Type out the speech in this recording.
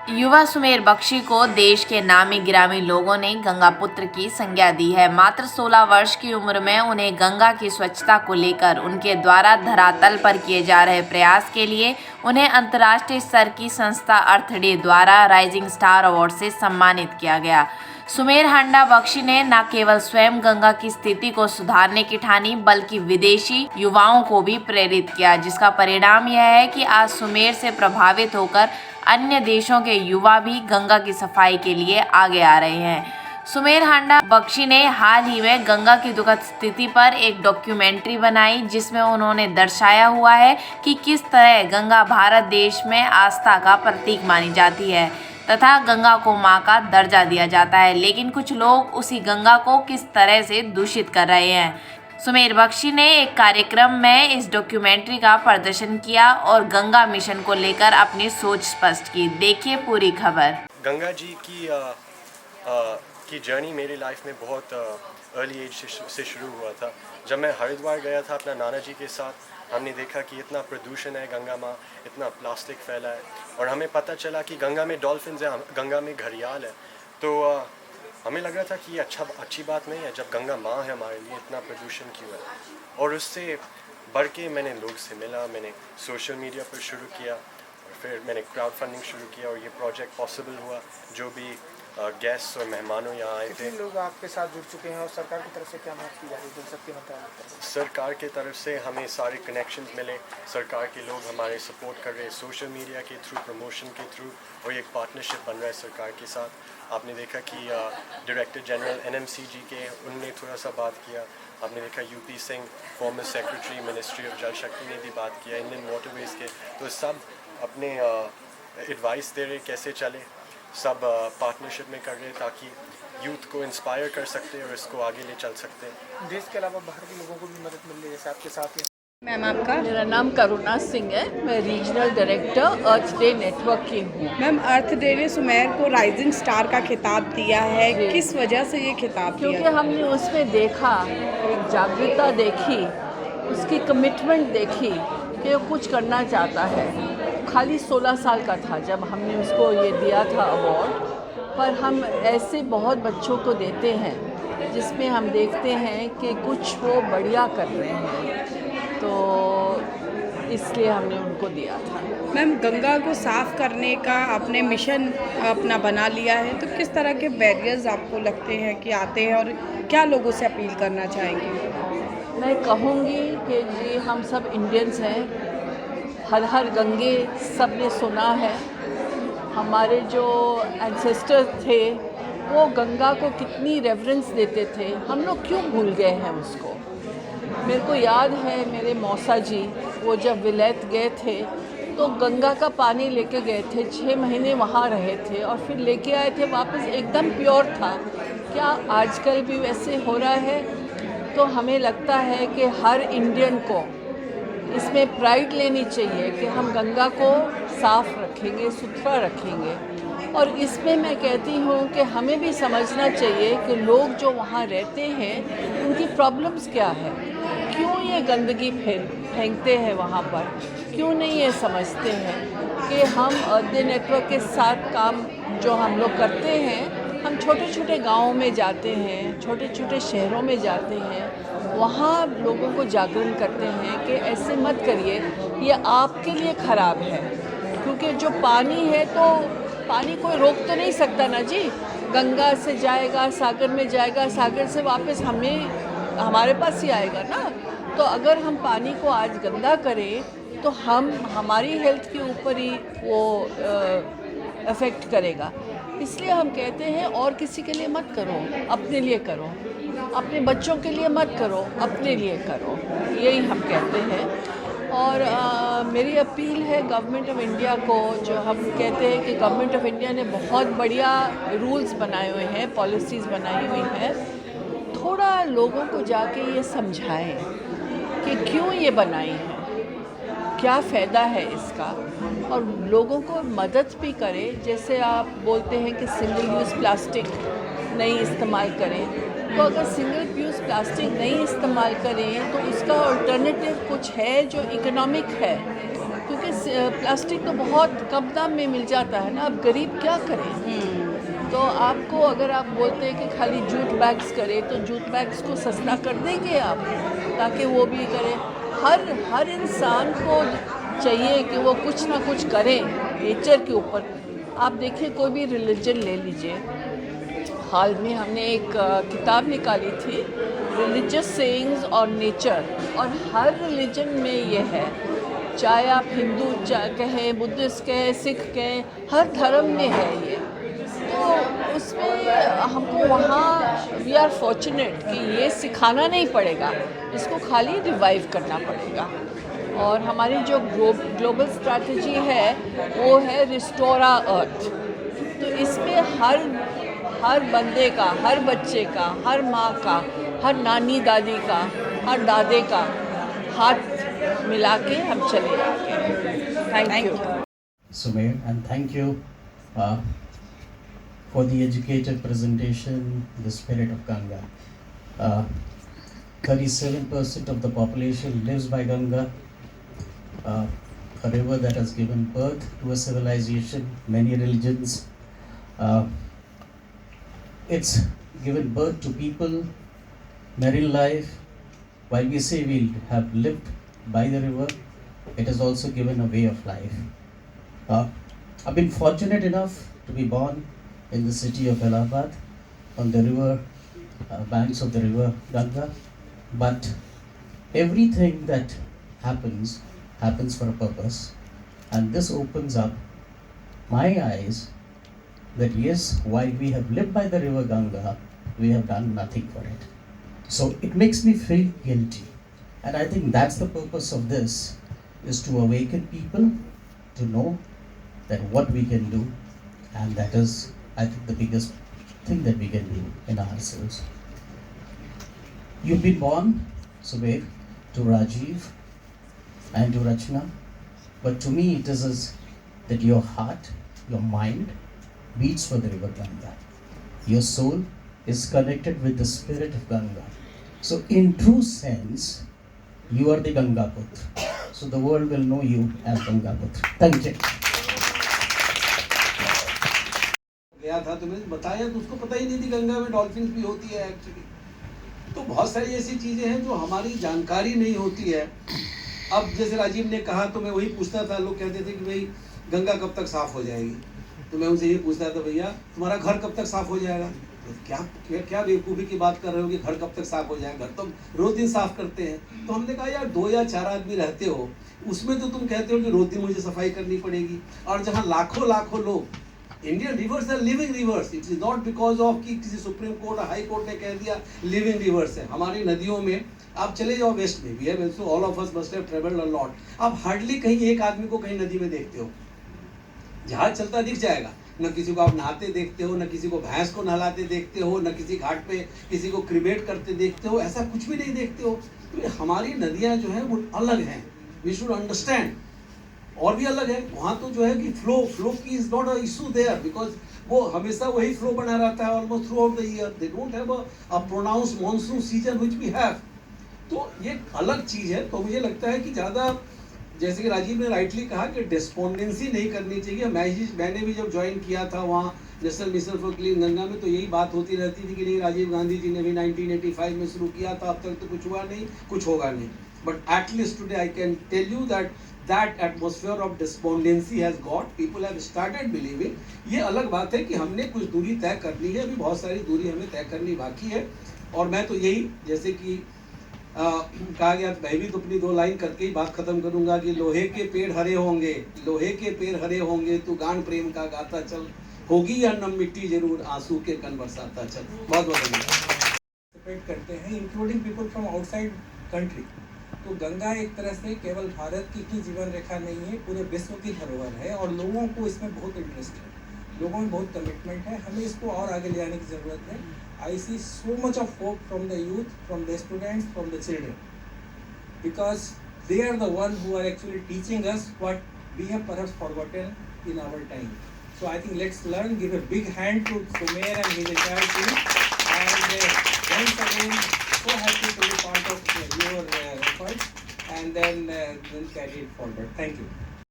युवा सुमेर बख्शी को देश के नामी गिरामी लोगों ने गंगा पुत्र की संज्ञा दी है। मात्र 16 वर्ष की उम्र में उन्हें गंगा की स्वच्छता को लेकर उनके द्वारा धरातल पर किए जा रहे प्रयास के लिए उन्हें अंतर्राष्ट्रीय स्तर की संस्था अर्थ डे द्वारा राइजिंग स्टार अवार्ड से सम्मानित किया गया। सुमेर हांडा बख्शी ने न केवल स्वयं गंगा की स्थिति को सुधारने की ठानी बल्कि विदेशी युवाओं को भी प्रेरित किया, जिसका परिणाम यह है कि आज सुमेर से प्रभावित होकर अन्य देशों के युवा भी गंगा की सफाई के लिए आगे आ रहे हैं। सुमेर हांडा बख्शी ने हाल ही में गंगा की दुखद स्थिति पर एक डॉक्यूमेंट्री बनाई, जिसमें उन्होंने दर्शाया हुआ है कि किस तरह गंगा भारत देश में आस्था का प्रतीक मानी जाती है तथा गंगा को मां का दर्जा दिया जाता है, लेकिन कुछ लोग उसी गंगा को किस तरह से दूषित कर रहे हैं। सुमेर बख्शी ने एक कार्यक्रम में इस डॉक्यूमेंट्री का प्रदर्शन किया और गंगा मिशन को लेकर अपनी सोच स्पष्ट की। देखिए पूरी खबर। गंगा जी की जर्नी मेरी लाइफ में बहुत अर्ली एज से शुरू हुआ था। जब मैं हरिद्वार गया था अपना नाना जी के साथ, हमने देखा कि इतना प्रदूषण है गंगा में, इतना प्लास्टिक फैला है और हमें पता चला कि गंगा में डॉल्फिन है, गंगा में घड़ियाल है। तो हमें लग रहा था कि ये अच्छी बात नहीं है जब गंगा माँ है हमारे लिए, इतना प्रदूषण क्यों है। और उससे बढ़ के मैंने लोग से मिला, मैंने सोशल मीडिया पर शुरू किया और फिर मैंने क्राउड फंडिंग शुरू किया और ये प्रोजेक्ट पॉसिबल हुआ। जो भी गेस्ट्स और मेहमानों यहाँ आए थे, लोग आपके साथ जुड़ चुके हैं और सरकार की तरफ से क्या मदद की जा रही है जनशक्ति मंत्रालय? सरकार की तरफ से हमें सारे कनेक्शंस मिले, सरकार के लोग हमारे सपोर्ट कर रहे हैं सोशल मीडिया के थ्रू, प्रमोशन के थ्रू, और एक पार्टनरशिप बन रहा है सरकार के साथ। आपने देखा कि डायरेक्टर जनरल NMC जी के उनने थोड़ा सा बात किया। आपने देखा UP Singh former secretary ministry of जल शक्ति ने भी बात किया, इंडियन वाटरवेज के। तो सब अपने एडवाइस दे रहे कैसे चले, सब पार्टनरशिप में कर रहे ताकि यूथ को इंस्पायर कर सकते और इसको आगे ले चल सकते हैं। देश के अलावा बाहर के लोगों को भी मदद मिल रही है जैसे आपके साथ? मैम आपका? मेरा नाम करुणा सिंह है, मैं रीजनल डायरेक्टर अर्थ डे नेटवर्क की हूँ। मैम अर्थ डे ने सुमेर को राइजिंग स्टार का खिताब दिया है, किस वजह से ये खिताब दिया? क्योंकि हमने उसमें देखा, एक जागरूकता देखी, उसकी कमिटमेंट देखी कि वो कुछ करना चाहता है। खाली 16 साल का था जब हमने उसको ये दिया था अवार्ड, पर हम ऐसे बहुत बच्चों को देते हैं जिसमें हम देखते हैं कि कुछ वो बढ़िया कर रहे हैं, तो इसलिए हमने उनको दिया था। मैम गंगा को साफ़ करने का आपने मिशन अपना बना लिया है, तो किस तरह के बैरियर्स आपको लगते हैं कि आते हैं और क्या लोगों से अपील करना चाहेंगे? मैं कहूँगी कि जी हम सब इंडियंस हैं, हर हर गंगे सब ने सुना है। हमारे जो एंसेस्टर्स थे वो गंगा को कितनी रेवरेंस देते थे, हम लोग क्यों भूल गए हैं उसको। मेरे को याद है मेरे मौसा जी वो जब विलायत गए थे तो गंगा का पानी लेके गए थे, 6 महीने वहाँ रहे थे और फिर लेके आए थे वापस, एकदम प्योर था। क्या आजकल भी वैसे हो रहा है? तो हमें लगता है कि हर इंडियन को इसमें प्राइड लेनी चाहिए कि हम गंगा को साफ़ रखेंगे, सुथरा रखेंगे। और इसमें मैं कहती हूँ कि हमें भी समझना चाहिए कि लोग जो वहाँ रहते हैं उनकी प्रॉब्लम्स क्या है, क्यों ये गंदगी फेंकते हैं वहाँ पर, क्यों नहीं ये समझते हैं कि हम अर्थ डे नेटवर्क के साथ काम जो हम लोग करते हैं, हम छोटे छोटे गाँवों में जाते हैं, छोटे छोटे शहरों में जाते हैं, वहाँ लोगों को जागरण करते हैं कि ऐसे मत करिए, ये आपके लिए ख़राब है। क्योंकि जो पानी है तो पानी कोई रोक तो नहीं सकता ना जी, गंगा से जाएगा सागर में जाएगा, सागर से वापस हमारे पास ही आएगा ना। तो अगर हम पानी को आज गंदा करें तो हमारी हेल्थ के ऊपर ही वो अफेक्ट करेगा। इसलिए हम कहते हैं और किसी के लिए मत करो, अपने लिए करो, अपने बच्चों के लिए मत करो, अपने लिए करो, यही हम कहते हैं। और मेरी अपील है गवर्नमेंट ऑफ इंडिया को, जो हम कहते हैं कि गवर्नमेंट ऑफ इंडिया ने बहुत बढ़िया रूल्स बनाए हुए हैं, पॉलिसीज़ बनाई हुई हैं, थोड़ा लोगों को जाके ये समझाएं कि क्यों ये बनाई है, क्या फ़ायदा है इसका, और लोगों को मदद भी करें। जैसे आप बोलते हैं कि सिंगल यूज़ प्लास्टिक नहीं इस्तेमाल करें, तो अगर सिंगल यूज़ प्लास्टिक नहीं इस्तेमाल करें तो उसका अल्टरनेटिव कुछ है जो इकोनॉमिक है, क्योंकि प्लास्टिक तो बहुत कम दाम में मिल जाता है ना, अब गरीब क्या करें। तो आपको अगर आप बोलते हैं कि खाली जूट बैग्स करें तो जूट बैग्स को सस्ता कर देंगे आप, ताकि वो भी करें। हर इंसान को चाहिए कि वो कुछ ना कुछ करें नेचर के ऊपर। आप देखिए कोई भी रिलीजन ले लीजिए, हाल में हमने एक किताब निकाली थी रिलीजियस सेइंग्स और नेचर, और हर रिलीजन में ये है, चाहे आप हिंदू कहें, बुद्धिस्ट कहें, सिख कहें, हर धर्म में है ये। तो उसमें हमको वहाँ वी आर फॉर्चुनेट कि ये सिखाना नहीं पड़ेगा, इसको खाली रिवाइव करना पड़ेगा। और हमारी जो ग्लोबल स्ट्रैटेजी है वो है रिस्टोर आवर अर्थ। तो इसमें हर बंदे का, हर बच्चे का, हर माँ का, हर नानी दादी का, हर दादे का हाथ मिला के हम चले जाते हैं। Thank you Sumer, and thank you for the educated presentation, The Spirit of Ganga. 37% of the population lives by Ganga, a river that has given birth to a civilization, many religions. It's given birth to people, marine life. While we say we have lived by the river, it has also given a way of life. I've been fortunate enough to be born in the city of Allahabad on the river, banks of the river Ganga. But everything that happens for a purpose, and this opens up my eyes that yes, while we have lived by the river Ganga, we have done nothing for it. So it makes me feel guilty, and I think that's the purpose of this, is to awaken people to know that what we can do, and that is, I think, the biggest thing that we can do in ourselves. You've been born, Sumer, to Rajiv and to Rachna, but to me it is that your heart, your mind beats for the river Ganga. Your soul is connected with the spirit of Ganga. So in true sense, you are the Ganga Putra. So the world will know you as Ganga Putra. Thank you. गया था तो मैंने बताया तो उसको पता ही नहीं थी गंगा में डॉल्फिन भी होती है एक्चुअली। तो बहुत सारी ऐसी चीज़ें हैं जो हमारी जानकारी नहीं होती है। अब जैसे राजीव ने कहा तो मैं वही पूछता था, लोग कहते थे कि भाई गंगा कब तक साफ़ हो जाएगी, तो मैं उनसे ये पूछता था भैया तुम्हारा घर कब तक साफ़ हो जाएगा। तो क्या बेवकूफ़ी की बात कर रहे हो कि घर कब तक साफ़ हो जाएगा, घर तो रोज़ दिन साफ़ करते हैं। तो हमने कहा यार 2 या 4 आदमी रहते हो, उसमें तो तुम कहते हो कि रोज़ दिन मुझे सफाई करनी पड़ेगी, और जहाँ लाखों लोग, इंडियन रिवर्स है living reverse. It is not because of कि किसी सुप्रीम कोर्ट हाई कोर्ट ने कह दिया लिविंग रिवर्स है। हमारी नदियों में आप चले जाओ वेस्ट में, we have also all of us must have travelled a lot, आप हार्डली कहीं एक आदमी को कहीं नदी में देखते हो। जहाज चलता दिख जाएगा, न किसी को आप नहाते देखते हो, न किसी को भैंस को नहलाते देखते हो, न किसी घाट पे किसी को क्रिमेट करते देखते हो, ऐसा कुछ भी नहीं देखते हो। तो हमारी नदियाँ जो हैं वो अलग हैं, वी शुड अंडरस्टैंड। और भी अलग है, वहाँ तो जो है कि फ्लो की is not a issue there, because वो हमेशा वही फ्लो बना रहता है almost throughout the year. They don't have a pronounce monsoon season which we have. तो ये अलग चीज़ है। तो मुझे लगता है कि ज़्यादा, जैसे कि राजीव ने राइटली कहा कि डिस्पोंडेंसी नहीं करनी चाहिए। मैंने भी जब ज्वाइन किया था वहाँ national mission for clean Ganga में, तो यही बात होती रहती थी कि नहीं राजीव गांधी जी ने भी 1985 में शुरू किया था, अब तक तो कुछ हुआ नहीं, कुछ होगा नहीं। But at least today I can tell you that atmosphere of despondency has got, people have started believing। ये अलग बात है कि हमने कुछ दूरी तय करनी है, अभी बहुत सारी दूरी हमें तय करनी बाकी है। और मैं तो यही, जैसे कि कहा गया, मैं भी तो अपनी 2 लाइन करके ही बात खत्म करूंगा कि लोहे के पेड़ हरे होंगे, लोहे के पेड़ हरे होंगे, तू गान प्रेम का गाता चल, होगी या नम मिट्टी जरूर, आंसू के कण बरसाता चल। बहुत बहुत धन्यवाद। करते हैं including people from outside country. तो गंगा एक तरह से केवल भारत की ही जीवन रेखा नहीं है, पूरे विश्व की धरोहर है, और लोगों को इसमें बहुत इंटरेस्ट है, लोगों में बहुत कमिटमेंट है। हमें इसको और आगे ले जाने की ज़रूरत है। I see so much of hope from the youth, from the students, from the children, because they are the one who are actually teaching us what we have perhaps forgotten in our time. So I think let's learn, give a big hand to Sumer and his entire team, and once again so happy to be part of your efforts, and then carry it forward. Thank you.